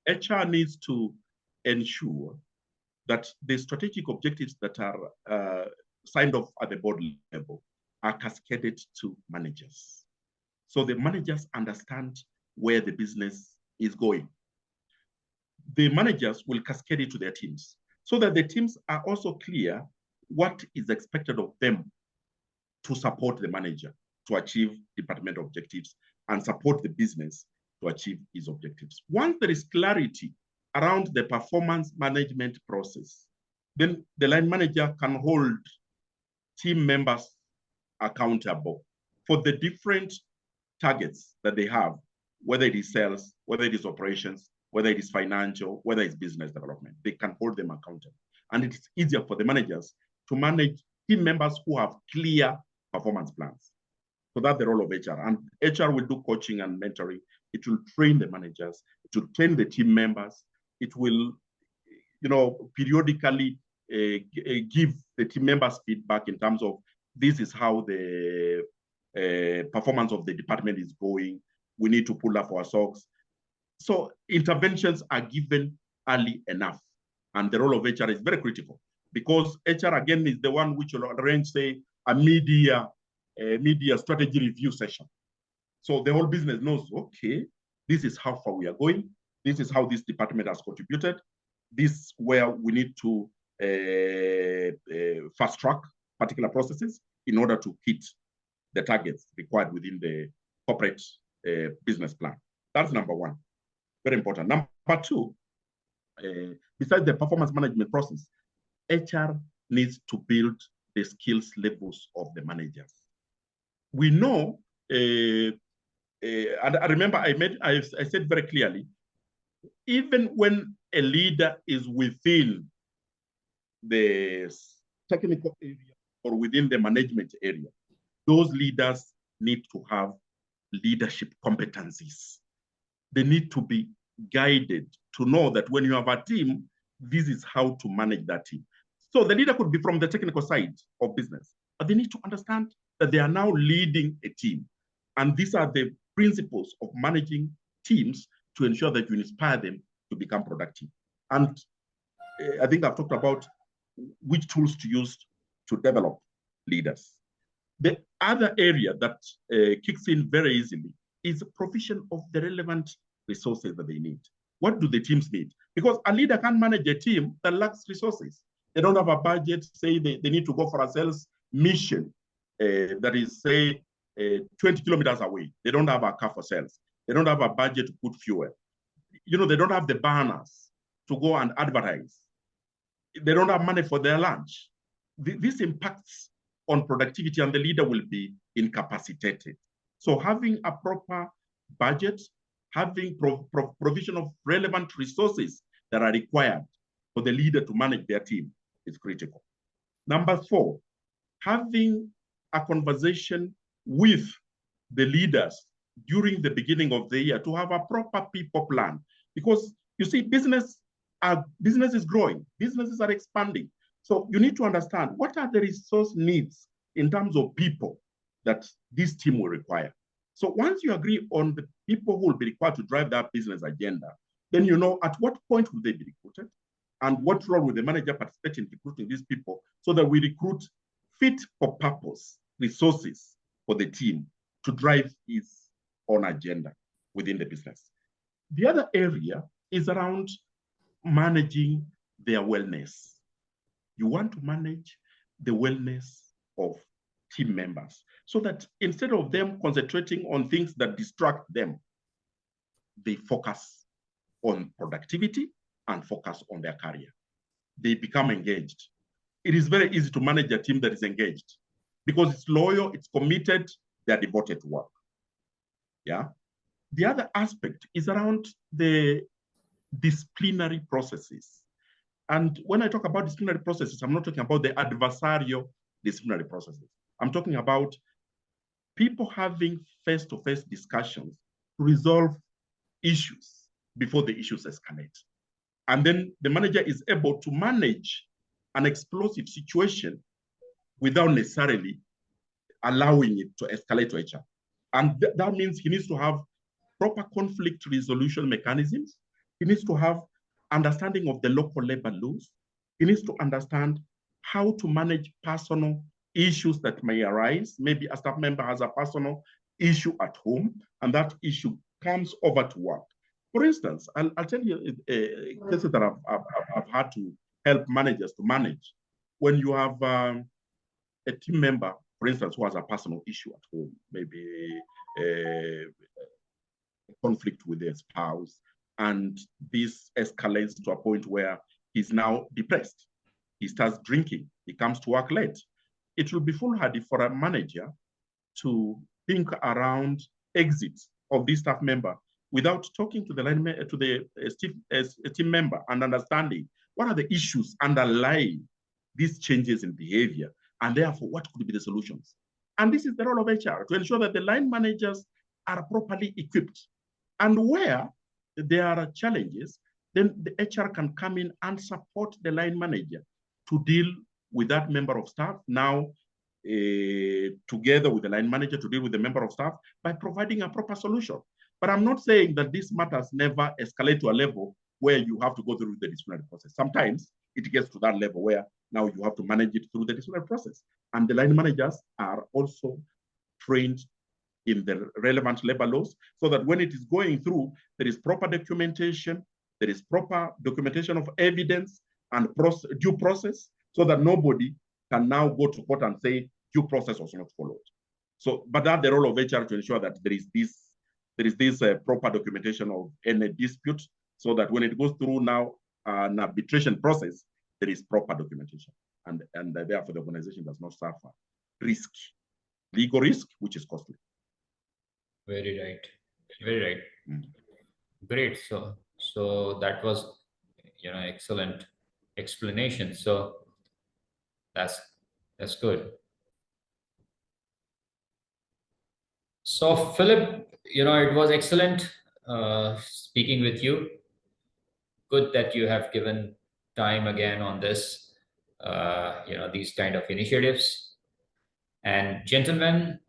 HR needs to ensure that the strategic objectives that are signed off at the board level are cascaded to managers. So the managers understand where the business is going. The managers will cascade it to their teams so that the teams are also clear what is expected of them to support the manager to achieve department objectives and support the business to achieve its objectives. Once there is clarity around the performance management process, then the line manager can hold team members accountable for the different targets that they have, whether it is sales, whether it is operations, whether it is financial, whether it's business development. They can hold them accountable. And it's easier for the managers to manage team members who have clear performance plans. So that's the role of HR. And HR will do coaching and mentoring. It will train the managers. It will train the team members. It will, periodically give the team members feedback in terms of this is how the performance of the department is going. We need to pull up our socks. So interventions are given early enough. And the role of HR is very critical because HR, again, is the one which will arrange, say, a media strategy review session. So the whole business knows, okay, this is how far we are going. This is how this department has contributed. This is where we need to fast track particular processes in order to hit the targets required within the corporate business plan. That's number one, very important. Number two, besides the performance management process, HR needs to build the skills levels of the managers. we know, and I remember I said very clearly, even when a leader is within the technical area or within the management area, those leaders need to have leadership competencies. They need to be guided to know that when you have a team, this is how to manage that team. So the leader could be from the technical side of business, but they need to understand that they are now leading a team. And these are the principles of managing teams to ensure that you inspire them to become productive. And I think I've talked about which tools to use to develop leaders. The other area that kicks in very easily is the provision of the relevant resources that they need. What do the teams need? Because a leader can't manage a team that lacks resources. They don't have a budget, say they need to go for a sales mission that is, say, 20 kilometers away. They don't have a car for sales. They don't have a budget to put fuel. They don't have the banners to go and advertise. They don't have money for their lunch. This impacts on productivity, and the leader will be incapacitated. So having a proper budget, having provision of relevant resources that are required for the leader to manage their team is critical. Number 4, having a conversation with the leaders during the beginning of the year to have a proper people plan. Because you see, business is growing, businesses are expanding. So you need to understand what are the resource needs in terms of people that this team will require. So once you agree on the people who will be required to drive that business agenda, then you know at what point will they be recruited and what role will the manager participate in recruiting these people so that we recruit fit for purpose resources for the team to drive his own agenda within the business. The other area is around managing their wellness. You want to manage the wellness of team members so that instead of them concentrating on things that distract them, they focus on productivity and focus on their career. They become engaged. It is very easy to manage a team that is engaged because it's loyal, it's committed, they're devoted to work. Yeah. The other aspect is around the disciplinary processes. And when I talk about disciplinary processes, I'm not talking about the adversarial disciplinary processes. I'm talking about people having face-to-face discussions to resolve issues before the issues escalate. And then the manager is able to manage an explosive situation without necessarily allowing it to escalate to HR. And that means he needs to have proper conflict resolution mechanisms. He needs to have understanding of the local labor laws. He needs to understand how to manage personal issues that may arise. Maybe a staff member has a personal issue at home, and that issue comes over to work. For instance, I'll tell you cases that I've had to help managers to manage. When you have a team member, for instance, who has a personal issue at home, maybe a conflict with their spouse, and this escalates to a point where he's now depressed. He starts drinking. He comes to work late. It will be foolhardy for a manager to think around exits of this staff member without talking to the team member and understanding what are the issues underlying these changes in behavior, and therefore what could be the solutions. And this is the role of HR to ensure that the line managers are properly equipped. And where there are challenges, then the HR can come in and support the line manager to deal with that member of staff now, together with the line manager to deal with the member of staff by providing a proper solution. But I'm not saying that these matters never escalate to a level where you have to go through the disciplinary process. Sometimes it gets to that level where now you have to manage it through the disciplinary process. And the line managers are also trained in the relevant labor laws so that when it is going through, there is proper documentation, there is proper documentation of evidence and due process so that nobody can now go to court and say due process was not followed. So, but that's the role of HR to ensure that there is this proper documentation of any dispute so that when it goes through now an arbitration process, there is proper documentation and therefore the organization does not suffer risk legal risk, which is costly. Very right. Very right. Mm. Great. So that was, excellent explanation. So that's that's good. So Philip, it was excellent speaking with you. Good that you have given time again on this, these kind of initiatives. And gentlemen,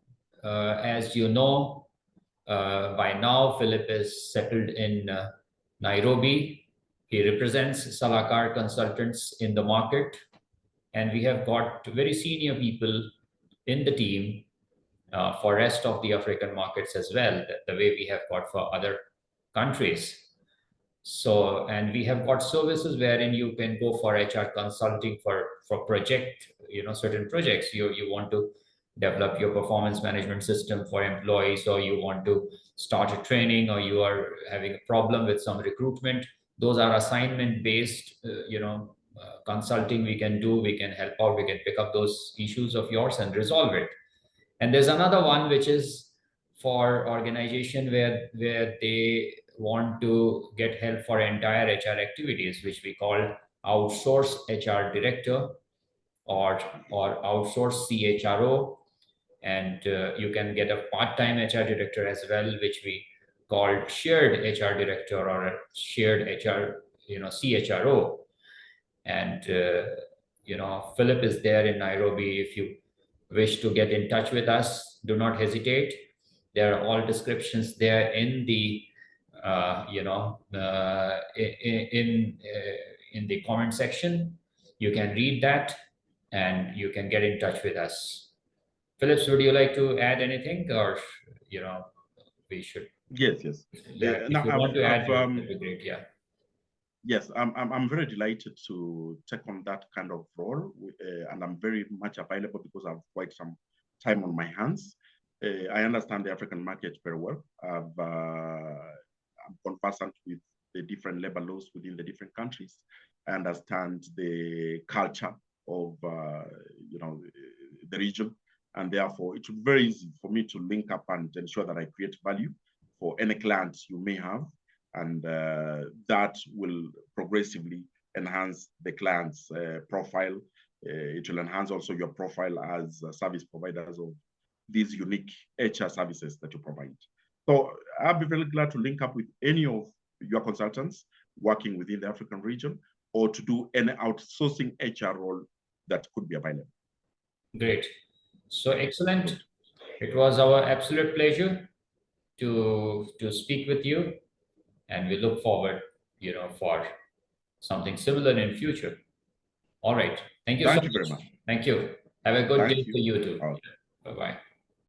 as you know, by now, Philip is settled in Nairobi. He represents Salakar Consultants in the market, and we have got very senior people in the team for rest of the African markets as well, the way we have got for other countries. So, and we have got services wherein you can go for HR consulting for project, certain projects. You want to develop your performance management system for employees, or you want to start a training, or you are having a problem with some recruitment. Those are assignment based, consulting we can do. We can help out. We can pick up those issues of yours and resolve it. And there's another one which is for organization where they want to get help for entire HR activities, which we call outsource HR director or outsource CHRO. And you can get a part-time HR director as well, which we call shared HR director or a shared HR, CHRO. And Philip is there in Nairobi. If you wish to get in touch with us, do not hesitate. There are all descriptions there in the in the comment section. You can read that and you can get in touch with us. Phillips, would you like to add anything, or we should? Yes. Yeah, if Now, you want to add, that'd be great. Yeah. Yes, I'm very delighted to take on that kind of role, and I'm very much available because I have quite some time on my hands. I understand the African market very well. I'm conversant with the different labor laws within the different countries. I understand the culture of the region, and therefore it's very easy for me to link up and ensure that I create value for any clients you may have, and that will progressively enhance the client's profile. It will enhance also your profile as service providers of these unique HR services that you provide. So I'll be very glad to link up with any of your consultants working within the African region, or to do any outsourcing HR role that could be available. Great. So excellent. It was our absolute pleasure to speak with you, and we look forward, for something similar in future. All right. Thank you so much. Thank you very much. Thank you. Have a good day to you too. Bye-bye.